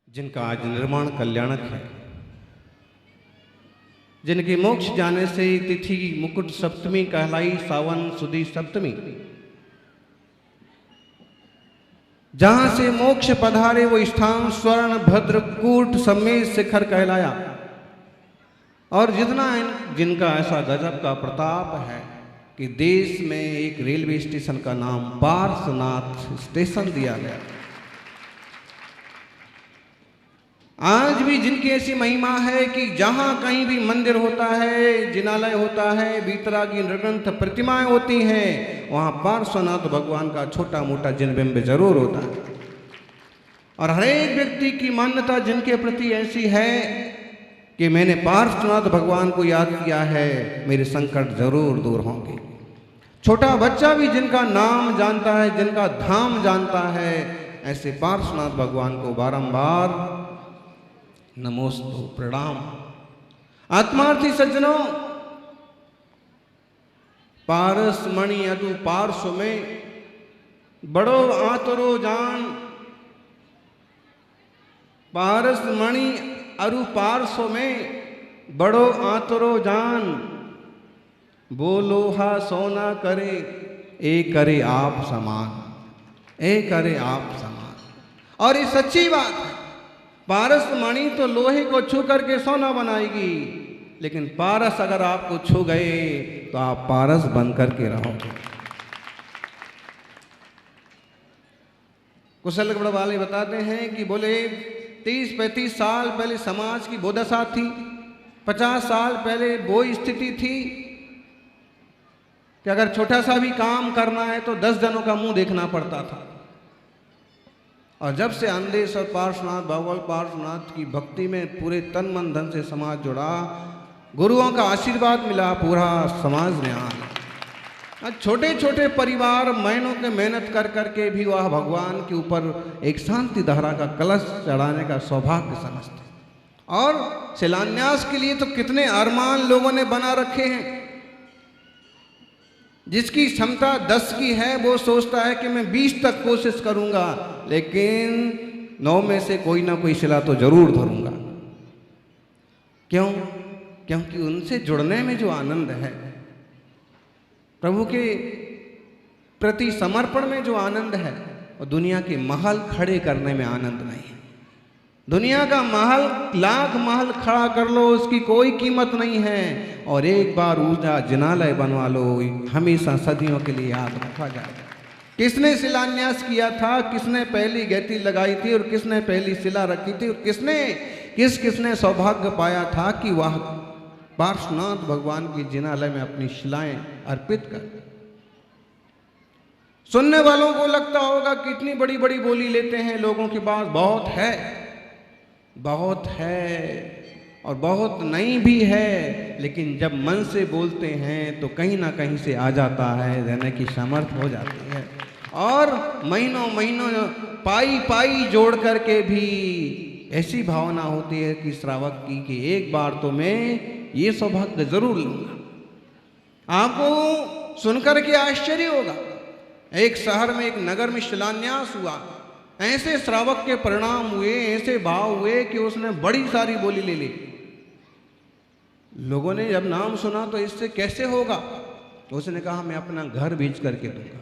जिनका आज निर्माण कल्याणक है, जिनके मोक्ष जाने से तिथि मुकुट सप्तमी कहलाई, सावन सुदी सप्तमी, जहां से मोक्ष पधारे वो स्थान स्वर्ण भद्रकूट समेत शिखर कहलाया। और जिनका ऐसा गजब का प्रताप है कि देश में एक रेलवे स्टेशन का नाम पार्श्वनाथ स्टेशन दिया गया। आज भी जिनकी ऐसी महिमा है कि जहां कहीं भी मंदिर होता है, जिनालय होता है, बीतरागी नृग्रंथ प्रतिमाएं होती हैं, वहां पार्श्वनाथ भगवान का छोटा मोटा जिनबिंब जरूर होता है। और हर एक व्यक्ति की मान्यता जिनके प्रति ऐसी है कि मैंने पार्श्वनाथ भगवान को याद किया है, मेरे संकट जरूर दूर होंगे। छोटा बच्चा भी जिनका नाम जानता है, जिनका धाम जानता है, ऐसे पार्श्वनाथ भगवान को बारंबार नमोस्तु प्रणाम। आत्मार्थी सज्जनों, पारस मणि अदु पार्श्व में बड़ो आतरो जान, पारस मणि अरु पार्श्व में बड़ो आतरो जान, बोलोहा सोना करे ए करे आप समान, ए करे आप समान। और ये सच्ची बात है, पारस मणि तो लोहे को छू करके सोना बनाएगी, लेकिन पारस अगर आपको छू गए तो आप पारस बन करके रहोगे। कुशल गढ़ वाले बताते हैं कि बोले 30-35 साल पहले समाज की वो दशा थी, 50 साल पहले वो स्थिति थी कि अगर छोटा सा भी काम करना है तो 10 जनों का मुंह देखना पड़ता था। और जब से अंदेश और पार्श्वनाथ भगवान पार्श्वनाथ की भक्ति में पूरे तन मन धन से समाज जुड़ा, गुरुओं का आशीर्वाद मिला, पूरा समाज में आ। छोटे छोटे परिवार महीनों के मेहनत कर करके भी वह भगवान के ऊपर एक शांति धारा का कलश चढ़ाने का सौभाग्य समझते। और शिलान्यास के लिए तो कितने अरमान लोगों ने बना रखे हैं। जिसकी क्षमता 10 की है वो सोचता है कि मैं 20 तक कोशिश करूंगा, लेकिन 9 में से कोई ना कोई शिला तो जरूर धरूंगा। क्यों? क्योंकि उनसे जुड़ने में जो आनंद है, प्रभु के प्रति समर्पण में जो आनंद है, और दुनिया के महल खड़े करने में आनंद नहीं है। दुनिया का महल, लाख महल खड़ा कर लो, उसकी कोई कीमत नहीं है। और एक बार ऊंचा जिनालय बनवा लो, हमेशा सदियों के लिए याद रखा जाएगा। किसने शिलान्यास किया था, किसने पहली गैती लगाई थी, और किसने पहली शिला रखी थी, और किसने सौभाग्य पाया था कि वह पार्श्वनाथ भगवान की जिनालय में अपनी शिलाएं अर्पित कर। सुनने वालों को लगता होगा कि इतनी बड़ी बड़ी बोली लेते हैं लोगों के पास, बहुत है, बहुत है और बहुत नहीं भी है, लेकिन जब मन से बोलते हैं तो कहीं ना कहीं से आ जाता है, रहने की सामर्थ्य हो जाती है। और महीनों महीनों पाई पाई जोड़ करके भी ऐसी भावना होती है कि श्रावक की कि एक बार तो मैं ये सौभाग्य जरूर लूंगा। आपको सुनकर के आश्चर्य होगा, एक शहर में, एक नगर में शिलान्यास हुआ, ऐसे श्रावक के परिणाम हुए, ऐसे भाव हुए कि उसने बड़ी सारी बोली ले ली। लोगों ने जब नाम सुना तो इससे कैसे होगा, तो उसने कहा मैं अपना घर बेच करके दूंगा।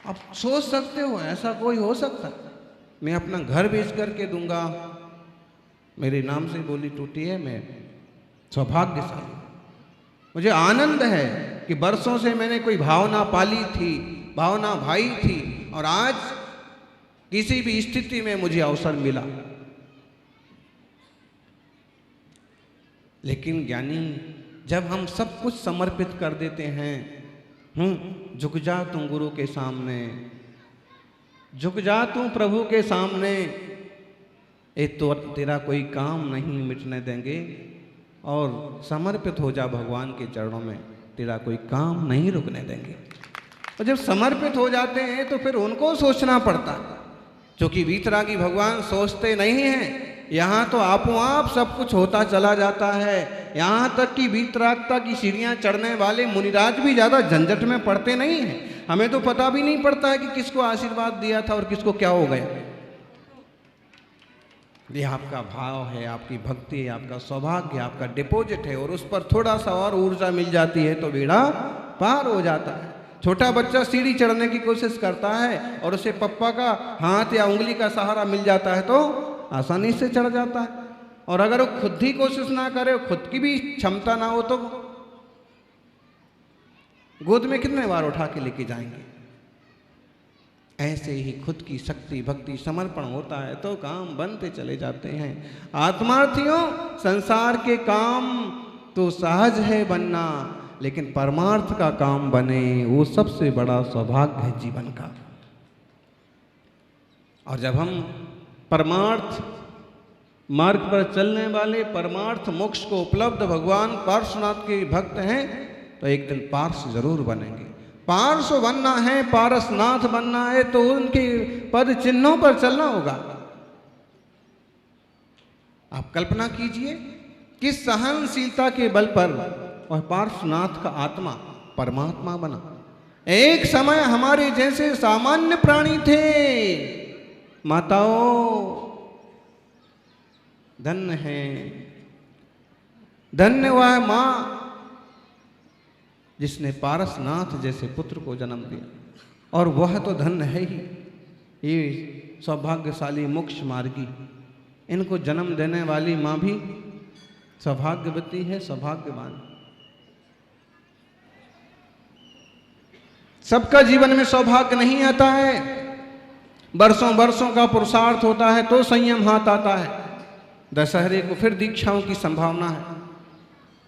आप सोच सकते हो ऐसा कोई हो सकता? मैं अपना घर बेच करके दूंगा, मेरे नाम से बोली टूटी है, मैं सौभाग्यशाली। मुझे आनंद है कि बरसों से मैंने कोई भावना पाली थी, भावना भाई थी, और आज किसी भी स्थिति में मुझे अवसर मिला। लेकिन ज्ञानी, जब हम सब कुछ समर्पित कर देते हैं, झुक जा तू गुरु के सामने, झुक जा तू प्रभु के सामने, तो तेरा कोई काम नहीं मिटने देंगे, और समर्पित हो जा भगवान के चरणों में, तेरा कोई काम नहीं रुकने देंगे। और जब समर्पित हो जाते हैं तो फिर उनको सोचना पड़ता, क्योंकि वीतरागी भगवान सोचते नहीं हैं, यहाँ तो आपो आप सब कुछ होता चला जाता है। यहाँ तक कि वीतरागता की सीढ़ियाँ चढ़ने वाले मुनिराज भी ज़्यादा झंझट में पड़ते नहीं हैं। हमें तो पता भी नहीं पड़ता है कि किसको आशीर्वाद दिया था और किसको क्या हो गया। ये आपका भाव है, आपकी भक्ति है, आपका सौभाग्य, आपका डिपॉजिट है, और उस पर थोड़ा सा और ऊर्जा मिल जाती है तो बेड़ा पार हो जाता है। छोटा बच्चा सीढ़ी चढ़ने की कोशिश करता है और उसे पप्पा का हाथ या उंगली का सहारा मिल जाता है तो आसानी से चढ़ जाता है। और अगर वो खुद ही कोशिश ना करे, खुद की भी क्षमता ना हो, तो गोद में कितने बार उठा के लेके जाएंगे। ऐसे ही खुद की शक्ति भक्ति समर्पण होता है तो काम बनते चले जाते हैं। आत्मार्थियों, संसार के काम तो सहज है बनना, लेकिन परमार्थ का काम बने वो सबसे बड़ा सौभाग्य है जीवन का। और जब हम परमार्थ मार्ग पर चलने वाले परमार्थ मोक्ष को उपलब्ध भगवान पार्श्वनाथ के भक्त हैं तो एक दिन पार्श जरूर बनेंगे। पार्श्व बनना है, पारसनाथ बनना है तो उनके पद चिन्हों पर चलना होगा। आप कल्पना कीजिए किस सहनशीलता के बल पर और पार्श्वनाथ का आत्मा परमात्मा बना। एक समय हमारे जैसे सामान्य प्राणी थे। माताओं धन्य है, धन्य वह मां जिसने पारसनाथ जैसे पुत्र को जन्म दिया। और वह तो धन्य है ही, ये सौभाग्यशाली मोक्ष मार्गी, इनको जन्म देने वाली मां भी सौभाग्यवती है, सौभाग्यवान। सबका जीवन में सौभाग्य नहीं आता है। वर्षों वर्षों का पुरुषार्थ होता है तो संयम हाथ आता है। दशहरे को फिर दीक्षाओं की संभावना है।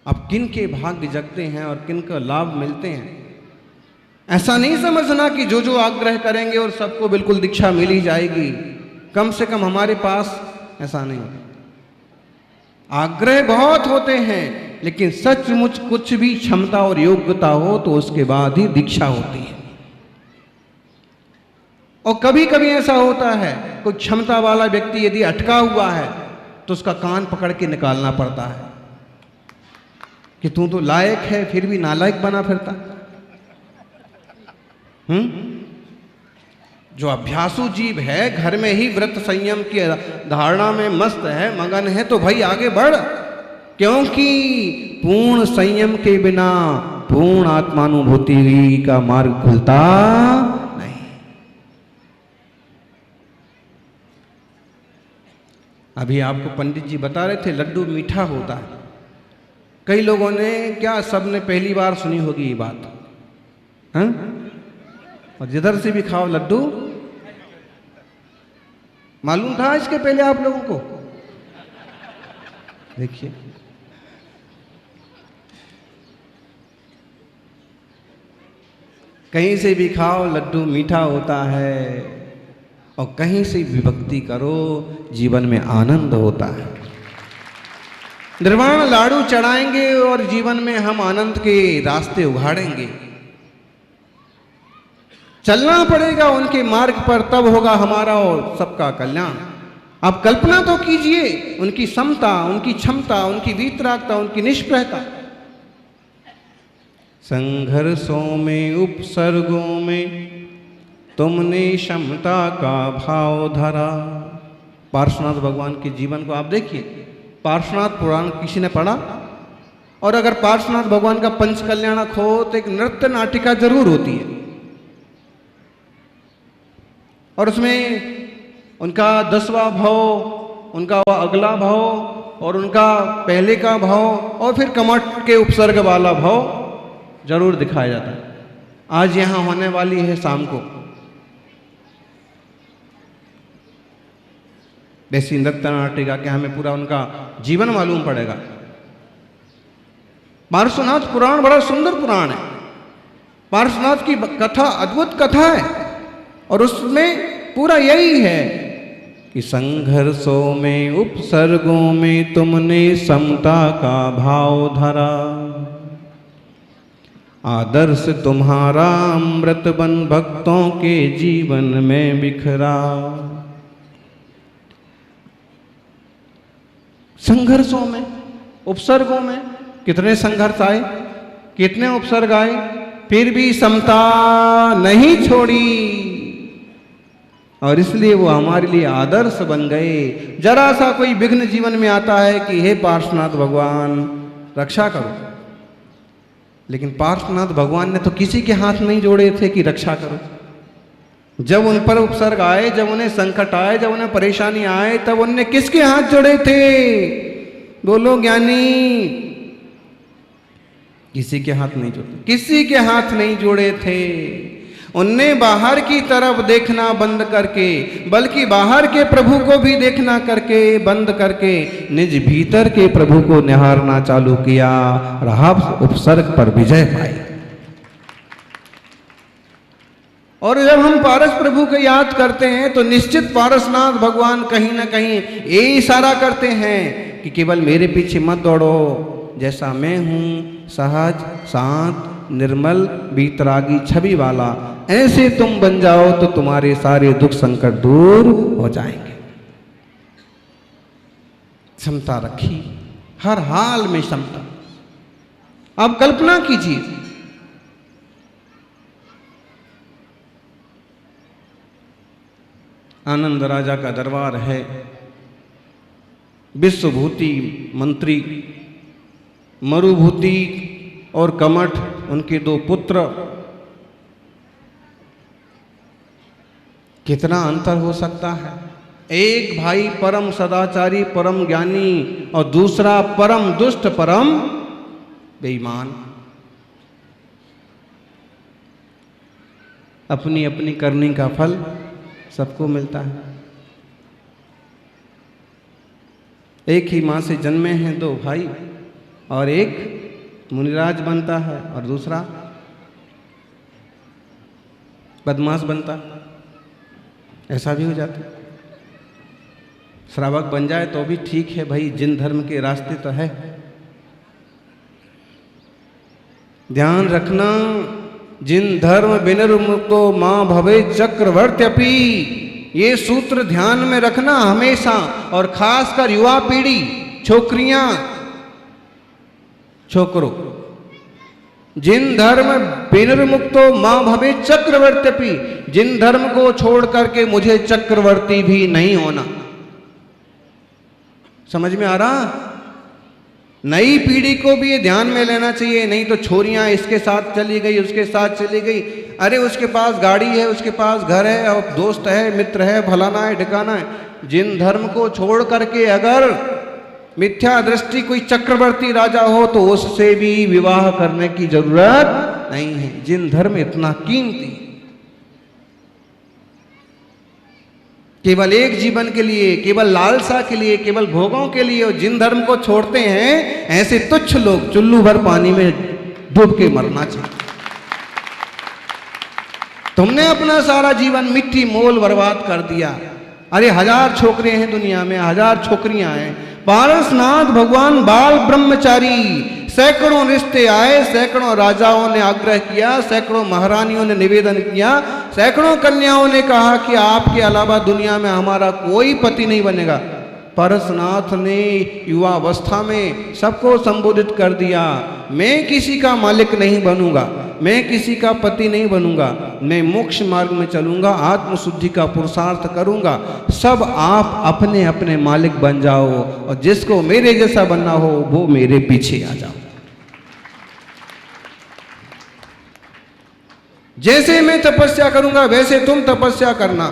अब किन के भाग्य जगते हैं और किन का लाभ मिलते हैं। ऐसा नहीं समझना कि जो जो आग्रह करेंगे और सबको बिल्कुल दीक्षा मिल ही जाएगी। कम से कम हमारे पास ऐसा नहीं होता। आग्रह बहुत होते हैं, लेकिन सचमुच कुछ भी क्षमता और योग्यता हो तो उसके बाद ही दीक्षा होती है। और कभी कभी ऐसा होता है कोई क्षमता वाला व्यक्ति यदि अटका हुआ है तो उसका कान पकड़ के निकालना पड़ता है कि तू तो लायक है फिर भी नालायक बना फिरता। जो अभ्यासु जीव है, घर में ही व्रत संयम की धारणा में मस्त है, मगन है, तो भाई आगे बढ़, क्योंकि पूर्ण संयम के बिना पूर्ण आत्मानुभूति का मार्ग खुलता नहीं। अभी आपको पंडित जी बता रहे थे लड्डू मीठा होता है। कई लोगों ने क्या, सबने पहली बार सुनी होगी ये बात, हाँ? और जिधर से भी खाओ लड्डू। मालूम था इसके पहले आप लोगों को? देखिए, कहीं से भी खाओ लड्डू मीठा होता है, और कहीं से भी भक्ति करो जीवन में आनंद होता है। निर्वाण लाडू चढ़ाएंगे और जीवन में हम आनंद के रास्ते उघाड़ेंगे। चलना पड़ेगा उनके मार्ग पर, तब होगा हमारा और सबका कल्याण। आप कल्पना तो कीजिए उनकी समता, उनकी क्षमता, उनकी वीतरागता, उनकी निष्प्रहता। संघर्षों में उपसर्गों में तुमने क्षमता का भाव धरा। पार्श्वनाथ भगवान के जीवन को आप देखिए। पार्श्वनाथ पुराण किसी ने पढ़ा? और अगर पार्श्वनाथ भगवान का पंच कल्याणक हो तो एक नृत्य नाटिका जरूर होती है, और उसमें उनका 10वां भाव, उनका अगला भाव, और उनका पहले का भाव, और फिर कमठ के उपसर्ग वाला भाव जरूर दिखाया जाता है। आज यहां होने वाली है शाम को वैसी नृत्य नाटिका के, हमें पूरा उनका जीवन मालूम पड़ेगा। पार्श्वनाथ पुराण बड़ा सुंदर पुराण है। पार्श्वनाथ की कथा अद्भुत कथा है, और उसमें पूरा यही है कि संघर्षों में उपसर्गों में तुमने समता का भाव धरा। आदर्श तुम्हारा अमृत बन भक्तों के जीवन में बिखरा। संघर्षों में, उपसर्गों में कितने संघर्ष आए, कितने उपसर्ग आए, फिर भी समता नहीं छोड़ी, और इसलिए वो हमारे लिए आदर्श बन गए। जरा सा कोई विघ्न जीवन में आता है कि हे पार्श्वनाथ भगवान रक्षा करो, लेकिन पार्श्वनाथ भगवान ने तो किसी के हाथ नहीं जोड़े थे कि रक्षा करो। जब उन पर उपसर्ग आए, जब उन्हें संकट आए, जब उन्हें परेशानी आए, तब उनने किसके हाथ जोड़े थे? बोलो ज्ञानी। किसी के हाथ नहीं जोड़े, किसी के हाथ नहीं जोड़े थे। उनने बाहर की तरफ देखना बंद करके, बल्कि बाहर के प्रभु को भी देखना करके बंद करके निज भीतर के प्रभु को निहारना चालू किया, राहब उपसर्ग पर विजय पाई। और जब हम पारस प्रभु को याद करते हैं तो निश्चित पारसनाथ भगवान कहीं ना कहीं ये इशारा करते हैं कि केवल मेरे पीछे मत दौड़ो, जैसा मैं हूं सहज शांत निर्मल बीतरागी छवि वाला, ऐसे तुम बन जाओ तो तुम्हारे सारे दुख संकट दूर हो जाएंगे। क्षमता रखी, हर हाल में क्षमता। आप कल्पना कीजिए, आनंद राजा का दरबार है, विश्वभूति मंत्री मरुभूति और कमठ उनके दो पुत्र, कितना अंतर हो सकता है। एक भाई परम सदाचारी परम ज्ञानी और दूसरा परम दुष्ट परम बेईमान। अपनी अपनी करनी का फल सबको मिलता है। एक ही मां से जन्मे हैं दो भाई, और एक मुनिराज बनता है और दूसरा बदमाश बनता है। ऐसा भी हो जाता है। श्रावक बन जाए तो भी ठीक है भाई, जिन धर्म के रास्ते तो है। ध्यान रखना, जिन धर्म विनिर्मुक्तो मां भवे चक्रवर्त्यपि, ये सूत्र ध्यान में रखना हमेशा, और खासकर युवा पीढ़ी, छोकरियां छोकरों, जिन धर्म विनिर्मुक्तो मां भवे चक्रवर्त्यपि, जिन धर्म को छोड़ करके मुझे चक्रवर्ती भी नहीं होना। समझ में आ रहा? नई पीढ़ी को भी ये ध्यान में लेना चाहिए, नहीं तो छोरियां इसके साथ चली गई, उसके साथ चली गई। अरे उसके पास गाड़ी है, उसके पास घर है, और दोस्त है, मित्र है, फलाना है, ठिकाना है। जिन धर्म को छोड़ करके अगर मिथ्या दृष्टि कोई चक्रवर्ती राजा हो तो उससे भी विवाह करने की जरूरत नहीं है। जिन धर्म इतना कीमती, केवल एक जीवन के लिए, केवल लालसा के लिए, केवल भोगों के लिए, और जिन धर्म को छोड़ते हैं ऐसे तुच्छ लोग चुल्लू भर पानी में डूब के मरना चाहिए। तुमने अपना सारा जीवन मिट्टी मोल बर्बाद कर दिया। अरे 1000 छोकरे हैं दुनिया में, 1000 छोकरियां हैं। पारसनाथ भगवान बाल ब्रह्मचारी, सैकड़ों रिश्ते आए, सैकड़ों राजाओं ने आग्रह किया, सैकड़ों महारानियों ने निवेदन किया, सैकड़ों कन्याओं ने कहा कि आपके अलावा दुनिया में हमारा कोई पति नहीं बनेगा। पारसनाथ ने युवावस्था में सबको संबोधित कर दिया, मैं किसी का मालिक नहीं बनूंगा, मैं किसी का पति नहीं बनूंगा, मैं मोक्ष मार्ग में चलूंगा, आत्मशुद्धि का पुरुषार्थ करूंगा। सब आप अपने अपने मालिक बन जाओ, और जिसको मेरे जैसा बनना हो वो मेरे पीछे आ जाओ। जैसे मैं तपस्या करूंगा वैसे तुम तपस्या करना,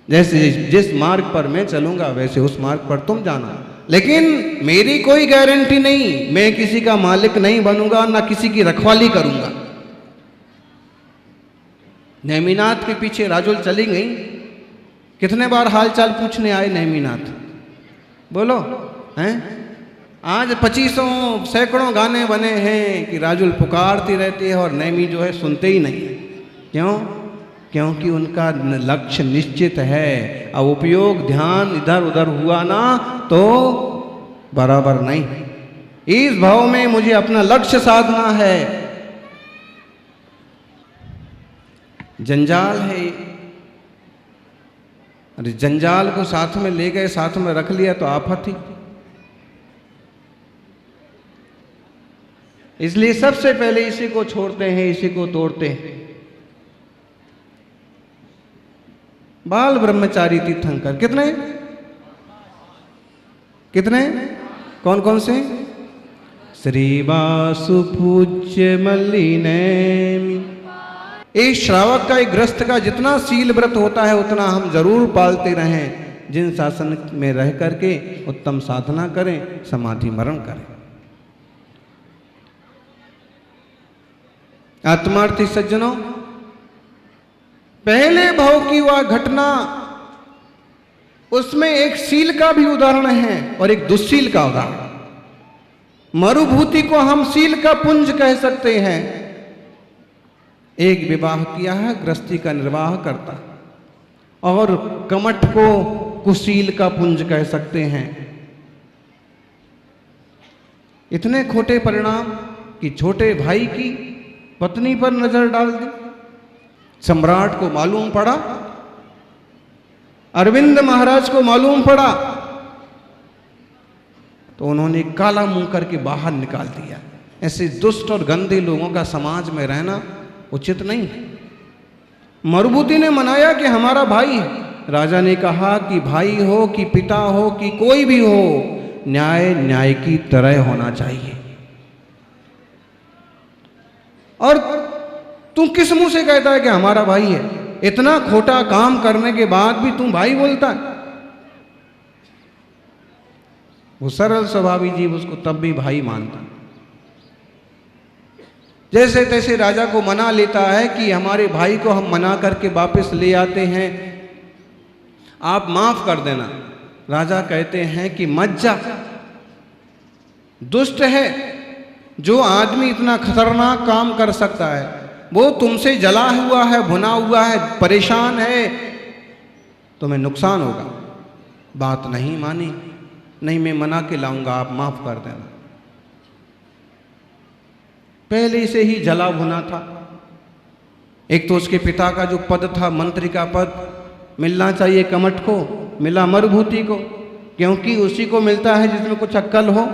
जैसे जिस मार्ग पर मैं चलूंगा वैसे उस मार्ग पर तुम जाना। लेकिन मेरी कोई गारंटी नहीं, मैं किसी का मालिक नहीं बनूंगा, ना किसी की रखवाली करूंगा। नेमिनाथ के पीछे राजुल चली गई, कितने बार हालचाल पूछने आए नेमिनाथ, बोलो हैं? आज 2500 सैकड़ों गाने बने हैं कि राजुल पुकारती रहती है और नेमी जो है सुनते ही नहीं। क्यों? क्योंकि उनका लक्ष्य निश्चित है। अब उपयोग ध्यान इधर उधर हुआ ना तो बराबर नहीं। इस भाव में मुझे अपना लक्ष्य साधना है। जंजाल है, अरे जंजाल को साथ में ले गए, साथ में रख लिया तो आफत ही। इसलिए सबसे पहले इसी को छोड़ते हैं, इसी को तोड़ते हैं। बाल ब्रह्मचारी तीर्थंकर कितने कितने कौन कौन से? श्री वासु पूज्य मल्लिनेमि। एक श्रावक का, एक ग्रस्त का जितना शील व्रत होता है उतना हम जरूर पालते रहें। जिन शासन में रह करके उत्तम साधना करें, समाधि मरण करें। आत्मार्थी सज्जनों, पहले भाव की वह घटना, उसमें एक शील का भी उदाहरण है और एक दुस्शील का उदाहरण। मरुभूति को हम शील का पुंज कह सकते हैं। एक विवाह किया है, गृहस्थी का निर्वाह करता, और कमठ को कुशील का पुंज कह सकते हैं। इतने खोटे परिणाम कि छोटे भाई की पत्नी पर नजर डाल दी। सम्राट को मालूम पड़ा, अरविंद महाराज को मालूम पड़ा, तो उन्होंने काला मुंह करके बाहर निकाल दिया। ऐसे दुष्ट और गंदे लोगों का समाज में रहना उचित नहीं है। मरुभूति ने मनाया कि हमारा भाई है। राजा ने कहा कि भाई हो कि पिता हो कि कोई भी हो, न्याय न्याय की तरह होना चाहिए। और तू किस मुंह से कहता है कि हमारा भाई है? इतना खोटा काम करने के बाद भी तू भाई बोलता है? वो सरल स्वभावी जीव उसको तब भी भाई मानता। जैसे तैसे राजा को मना लेता है कि हमारे भाई को हम मना करके वापस ले आते हैं, आप माफ कर देना। राजा कहते हैं कि मत जा, दुष्ट है जो आदमी इतना खतरनाक काम कर सकता है। वो तुमसे जला हुआ है, भुना हुआ है, परेशान है, तुम्हें नुकसान होगा। बात नहीं मानी, नहीं मैं मना के लाऊंगा, आप माफ कर देना। पहले से ही जला भुना था। एक तो उसके पिता का जो पद था, मंत्री का पद, मिलना चाहिए कमठ को, मिला मरुभूति को, क्योंकि उसी को मिलता है जिसमें कुछ अक्ल हो,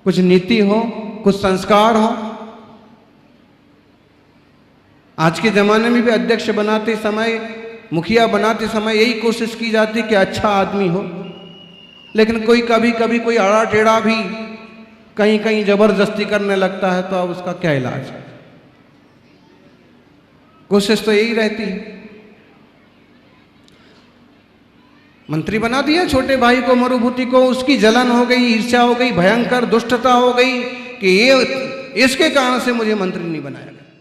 कुछ नीति हो, कुछ संस्कार हो। आज के जमाने में भी अध्यक्ष बनाते समय, मुखिया बनाते समय यही कोशिश की जाती कि अच्छा आदमी हो, लेकिन कोई कभी कभी कोई आड़ा टेढ़ा भी कहीं कहीं जबरदस्ती करने लगता है, तो अब उसका क्या इलाज है? कोशिश तो यही रहती है। मंत्री बना दिया छोटे भाई को, मरुभूति को, उसकी जलन हो गई, ईर्ष्या हो गई, भयंकर दुष्टता हो गई कि ये इसके कारण से मुझे मंत्री नहीं बनाया गया।